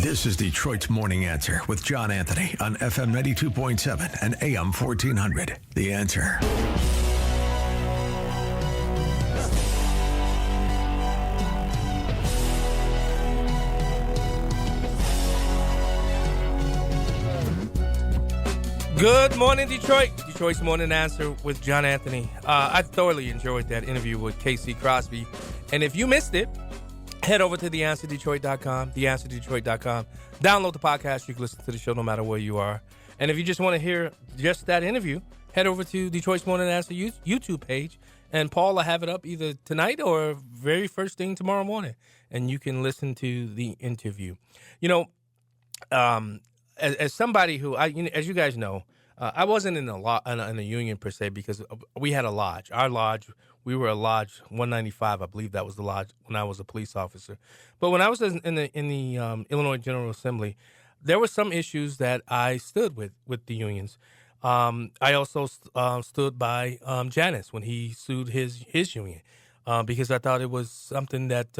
This is Detroit's Morning Answer with John Anthony on FM 92.7 and AM 1400. The Answer. Good morning, Detroit. Detroit's Morning Answer with John Anthony. I thoroughly enjoyed that interview with Casey Crosby. And if you missed it, head over to theanswerdetroit.com, theanswerdetroit.com. Download the podcast. You can listen to the show no matter where you are. And if you just want to hear just that interview, head over to Detroit's Morning Answer YouTube page. And Paul will have it up either tonight or very first thing tomorrow morning. And you can listen to the interview. You know, as somebody who, as you guys know, I wasn't in a union per se because we had a lodge. Our lodge, we were a lodge 195, I believe that was the lodge when I was a police officer. But when I was in the Illinois General Assembly, there were some issues that I stood with the unions. I also stood by Janice when he sued his union because I thought it was something that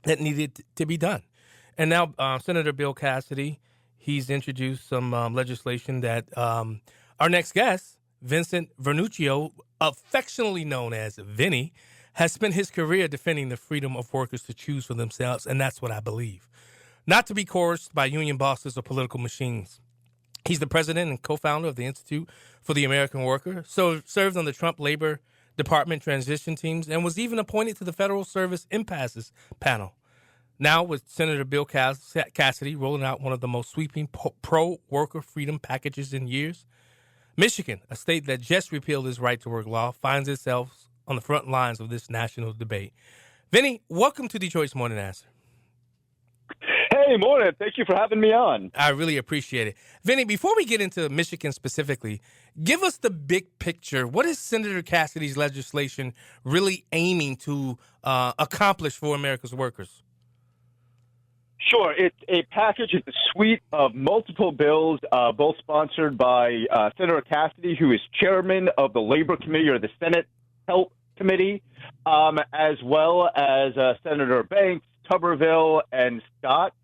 needed to be done. And now Senator Bill Cassidy, he's introduced some legislation that our next guest, Vincent Vernuccio, affectionately known as Vinnie, has spent his career defending the freedom of workers to choose for themselves, and that's what I believe. Not to be coerced by union bosses or political machines. He's the president and co-founder of the Institute for the American Worker, so served on the Trump Labor Department transition teams, and was even appointed to the Federal Service Impasses Panel. Now, with Senator Bill Cassidy rolling out one of the most sweeping pro-worker freedom packages in years, Michigan, a state that just repealed its right-to-work law, finds itself on the front lines of this national debate. Vinnie, welcome to Detroit's Morning Answer. Hey, morning. Thank you for having me on. I really appreciate it. Vinnie, before we get into Michigan specifically, give us the big picture. What is Senator Cassidy's legislation really aiming to accomplish for America's workers? Sure. It's a package. It's a suite of multiple bills, both sponsored by Senator Cassidy, who is chairman of the Labor Committee or the Senate Health Committee, as well as Senator Banks, Tuberville, and Scott.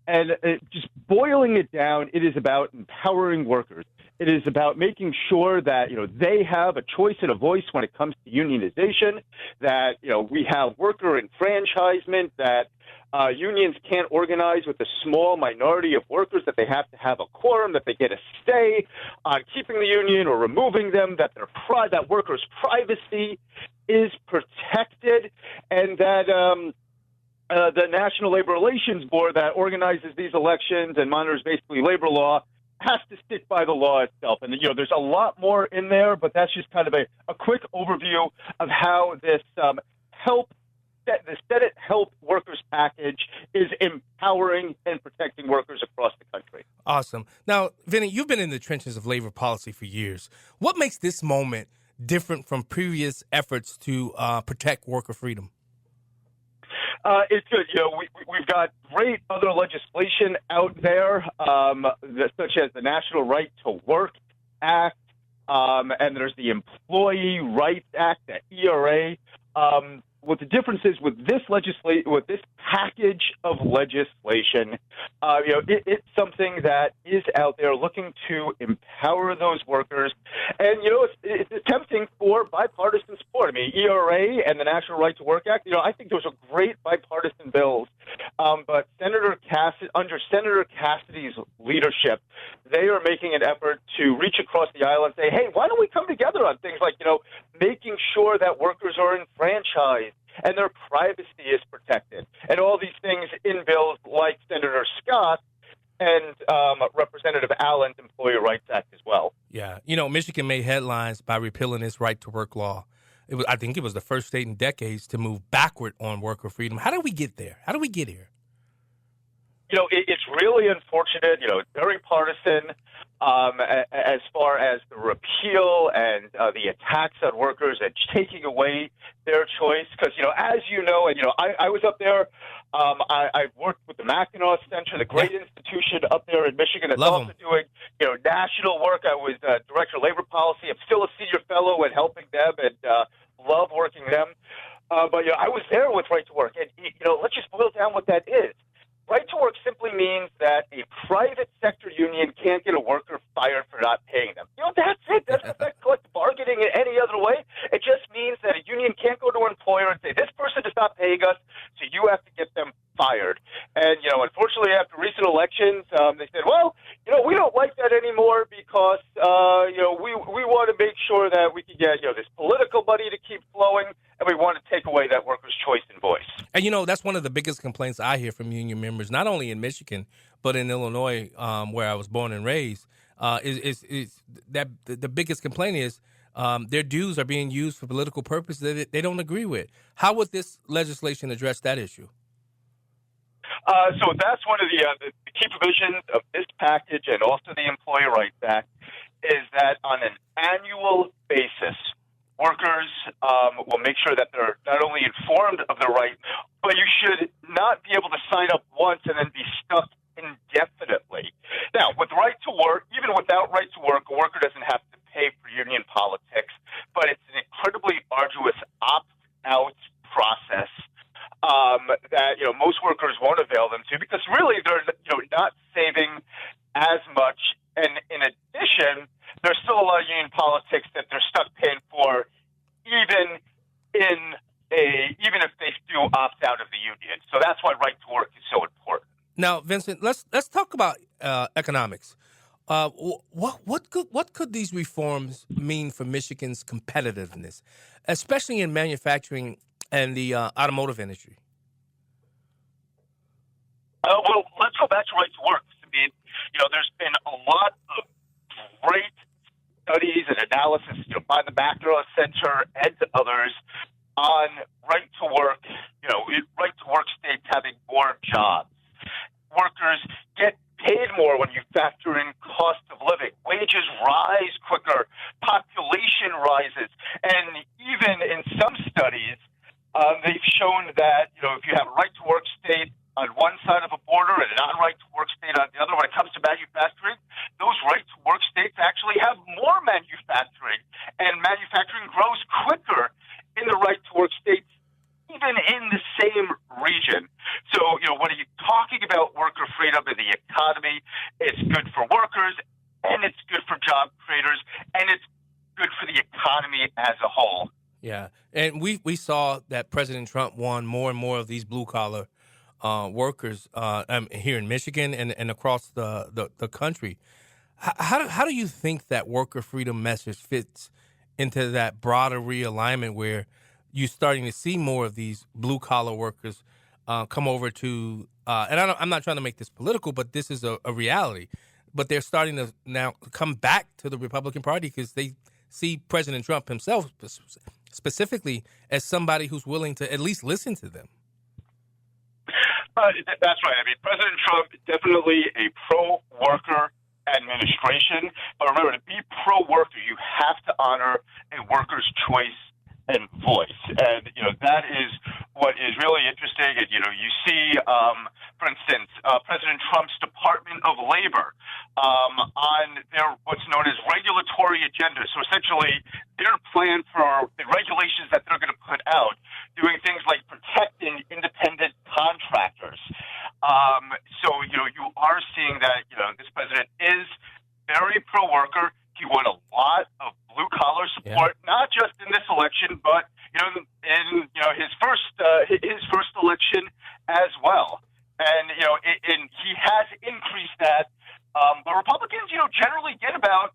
And just boiling it down, it is about empowering workers. It is about making sure that, they have a choice and a voice when it comes to unionization, that, we have worker enfranchisement, that unions can't organize with a small minority of workers, that they have to have a quorum, that they get a say on keeping the union or removing them, that that workers' privacy is protected, and that the National Labor Relations Board that organizes these elections and monitors basically labor law has to stick by the law itself. And, there's a lot more in there, but that's just kind of a quick overview of how this the Senate Help Workers package is empowering and protecting workers across the country. Awesome. Now, Vinnie, you've been in the trenches of labor policy for years. What makes this moment different from previous efforts to protect worker freedom? It's good. We've got great other legislation out there, such as the National Right to Work Act, and there's the Employee Rights Act, the ERA. What the difference is with this package of legislation, it's something that is out there looking to empower those workers. And, it's attempting for bipartisan support. I mean, ERA and the National Right to Work Act, I think those are great bipartisan bills. But under Senator Cassidy's leadership, they are making an effort to reach across the aisle and say, hey, why don't we come together on things like, making sure that workers are enfranchised and their privacy is protected, and all these things in bills like Senator Scott and Representative Allen's Employee Rights Act as well. Yeah. Michigan made headlines by repealing its right-to-work law. I think it was the first state in decades to move backward on worker freedom. How did we get there? How did we get here? It's really unfortunate. It's very partisan as far as the repeal and the attacks on workers and taking away their choice. Because, as you know, and, I was up there. I worked with the Mackinac Center, the great institution up there in Michigan that's also doing, national work. I was director of labor policy. I'm still a senior fellow and helping them and love working them. But I was there with Right to Work. And, let's just boil down what that is. Right to work simply means that a private sector union can't get a worker fired for not paying them. That's it. Doesn't affect collective bargaining in any other way. It just means that a union can't go to an employer and say, this person is not paying us, so you have to get them fired. And, unfortunately, after recent elections, they said, well, we don't like that anymore because, we want to make sure that we can get, this political money to keep flowing, and we want to take away that workers' choice and voice. And, that's one of the biggest complaints I hear from union members, not only in Michigan, but in Illinois, where I was born and raised, is that the biggest complaint is their dues are being used for political purposes that they don't agree with. How would this legislation address that issue? So that's one of the key provisions of this package and also the Employee Rights Act is that on an annual basis, workers will make sure that they're not only informed of their right, but you should not be able to sign up once and then be stuck indefinitely. Now, with right to work, even without right to work, a worker doesn't have to pay for union politics, but it's an incredibly arduous opt-out process that most workers won't avail them to because really they're not saving as much, and in addition, there's still a lot of union politics that they're stuck paying for, even if they do opt out of the union. So that's why right to work is so important. Now, Vincent, let's talk about economics. What could these reforms mean for Michigan's competitiveness, especially in manufacturing and the automotive industry? Well, let's go back to right to work. I mean, there's been a lot of great studies and analysis by the Macro Center and others on right to work, right to work states having more jobs. Workers get paid more when you factor in cost of living. Wages rise quicker. Population rises. And even in some studies, they've shown that, if you have a right to work state on one side of a border and a non-right to work state on the other, when it comes to manufacturing, those right to work states actually have more manufacturing, and manufacturing grows quicker in the right to work states, even in the same region. So, when you're talking about worker freedom in the economy, it's good for workers, and it's good for job creators, and it's good for the economy as a whole. Yeah, and we saw that President Trump won more and more of these blue-collar workers here in Michigan and across the country. How do you think that worker freedom message fits into that broader realignment where you're starting to see more of these blue-collar workers come over to and I'm not trying to make this political, but this is a reality. But they're starting to now come back to the Republican Party because they see President Trump himself specifically as somebody who's willing to at least listen to them. That's right. I mean, President Trump is definitely a pro-worker administration. But remember, to be pro-worker, you have to honor a worker's choice and voice. And, that is what is really interesting. And, you see, for instance, President Trump's Department of Labor on their what's known as regulatory agenda. So essentially, their plan for the regulations that they're going to put out, doing things like protecting independent contractors. So, you are seeing that, this president is very pro-worker. He won a lot of blue-collar support, not just in this election, but, in his first election as well. And, and he has increased that. But Republicans, generally get about,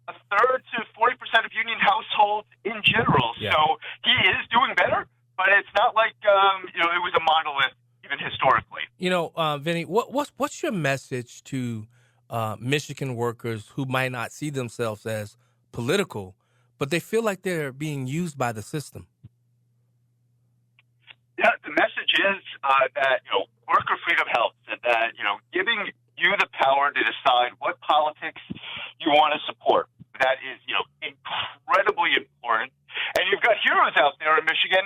a third to 40% of union households in general. Yeah. So he is doing better, but it's not like, it was a monolith even historically. Vinnie, what's your message to Michigan workers who might not see themselves as political, but they feel like they're being used by the system? Yeah, the message is that, worker freedom helps, and that, giving you the power to decide what politics you want to support. That is, incredibly important. And you've got heroes out there in Michigan,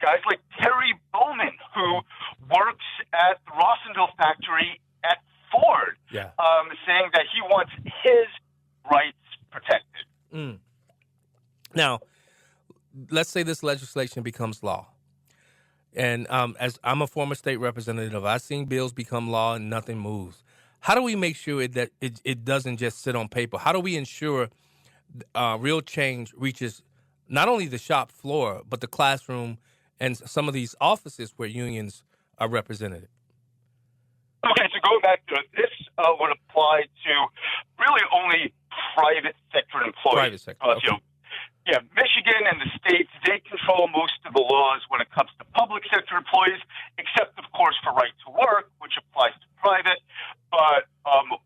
guys like Terry Bowman, who works at the Rossendale factory at Ford, saying that he wants his rights protected. Now, let's say this legislation becomes law. And as I'm a former state representative, I've seen bills become law and nothing moves. How do we make sure that it doesn't just sit on paper? How do we ensure real change reaches not only the shop floor, but the classroom and some of these offices where unions are represented? Okay, so going back to it, this would apply to really only private sector employees. Private sector. Okay. Michigan and the states, they control most of the laws when it comes to public sector employees, except, of course, for right to work, which applies to private. But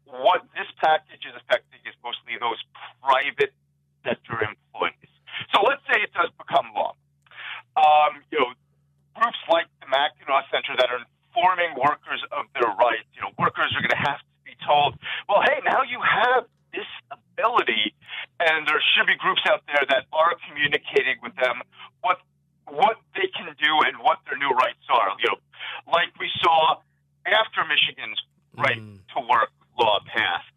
what this package is affecting is mostly those private sector employees. So let's say it does become law. Groups like the Mackinac Center that are informing workers of their rights, workers are going to have to be told, well, hey, now you have this ability, and there should be groups out there that are communicating with them what they can do and what their new rights are. Like we saw after Michigan's right to work law passed.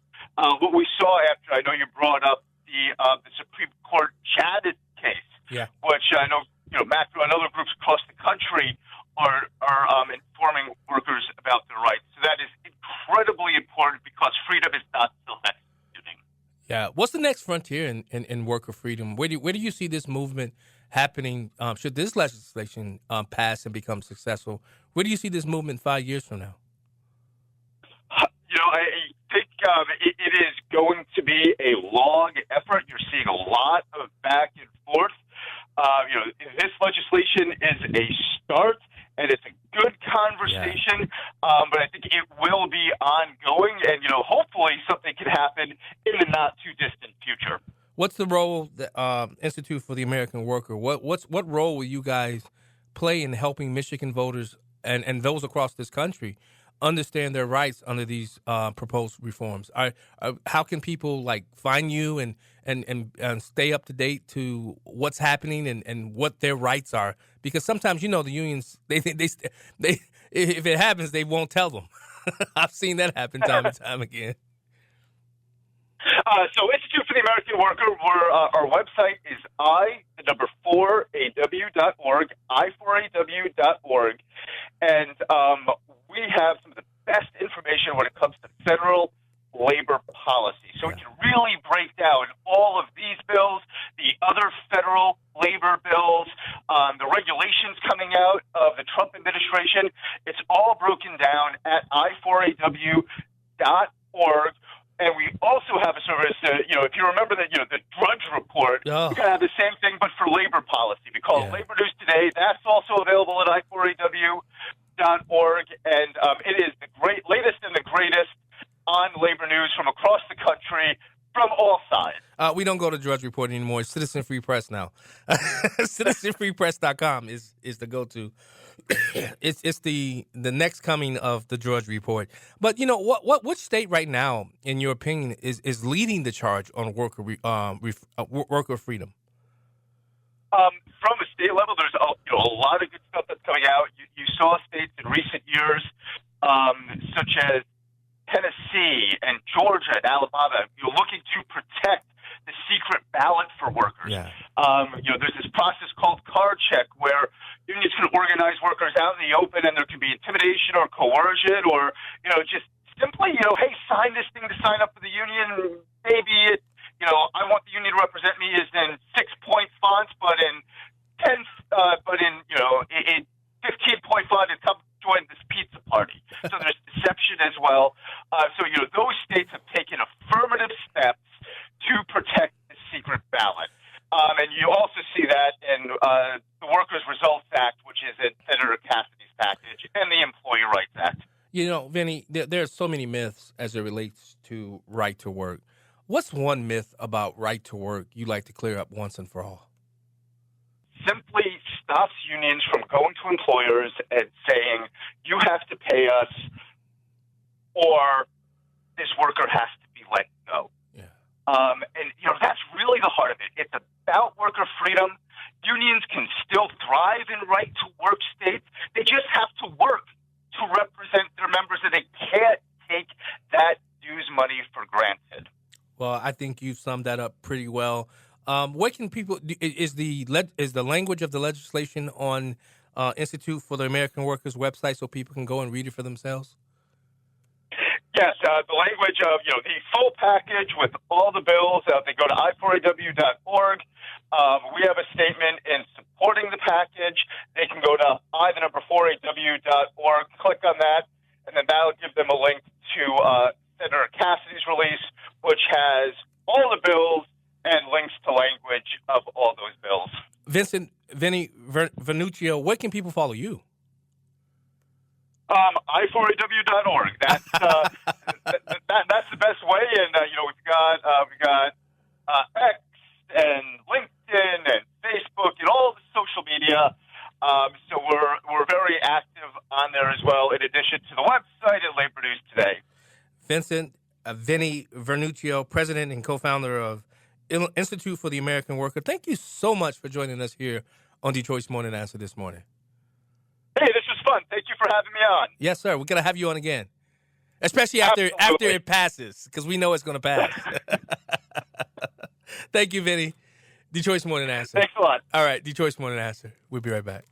What we saw after, I know you brought up the Supreme Court Chadid case, which I know Macro and other groups across the country are informing workers about their rights. So that is incredibly important because freedom is not still executing. Yeah. What's the next frontier in worker freedom? Where do you see this movement happening? Should this legislation pass and become successful? Where do you see this movement 5 years from now? I think it is going to be a long effort. You're seeing a lot of back and forth. This legislation is a start, and it's a good conversation, but I think it will be ongoing, and, hopefully something can happen in the not-too-distant future. What's the role the Institute for the American Worker? What role will you guys play in helping Michigan voters and those across this country understand their rights under these proposed reforms? How can people find you and stay up to date to what's happening and what their rights are? Because sometimes the unions they if it happens they won't tell them. I've seen that happen time and time again. So Institute for the American Worker, our website is I4AW.org, I4AW.org, and we have some of the best information when it comes to federal labor policy. So we can really break down all of these bills, the other federal labor bills, the regulations coming out of the Trump administration. It's all broken down at I4AW.org. And we also have a service, if you remember the Drudge Report, we're going to have the same thing, but for labor policy. We call it Labor News Today. That's also available at I4AW.org. And it is the latest and the greatest on labor news from across the country, from all sides. We don't go to Drudge Report anymore. It's Citizen Free Press now. CitizenFreePress.com is the go-to. It's the next coming of the Drudge Report. But which state right now, in your opinion, is leading the charge on worker freedom? From a state level, there's a lot of good stuff that's coming out. You saw states in recent years, such as Tennessee and Georgia and Alabama, looking to protect the secret ballot for workers. There's this process called card check where unions can organize workers out in the open, and there can be intimidation or coercion or, just simply, hey, sign this thing to sign up for the union. Maybe it, I want the union to represent me is in 6-point fonts, but in 10, in 15-point font, and come join this pizza party. So there's deception as well. Those states have taken affirmative steps to protect the secret ballot. And you also see that in the Workers' Results Act, which is in Senator Cassidy's package, and the Employee Rights Act. Vinnie, there are so many myths as it relates to right to work. What's one myth about right to work you'd like to clear up once and for all? Simply stops unions from going to employers and saying, you have to pay us or this worker has to be let go. That's really the heart of it. It's about worker freedom. Unions can still thrive in right-to-work states. They just have to work to represent their members, and they can't take that dues money for granted. Well, I think you've summed that up pretty well. What can people is the language of the legislation on Institute for the American Workers website so people can go and read it for themselves? Yes, the language of the full package with all the bills. They go to i4aw.org. We have a statement in supporting the package. They can go to i4aw.org, click on that, and then that'll give them a link to Senator Cassidy's release, which has all the bills and links to language of all those bills. Vinnie Vernuccio, where can people follow you? i4aw.org. That's that's the best way. And we've got X and LinkedIn and Facebook and all the social media. So we're very active on there as well. In addition to the website and Labor News Today. Vinnie Vernuccio, president and co-founder of Institute for the American Worker. Thank you so much for joining us here on Detroit's Morning Answer this morning. Hey, this was fun. Thank you for having me on. Yes, sir. We're gonna have you on again, especially after it passes, because we know it's gonna pass. Thank you, Vinnie. Detroit's Morning Answer. Thanks a lot. All right, Detroit's Morning Answer. We'll be right back.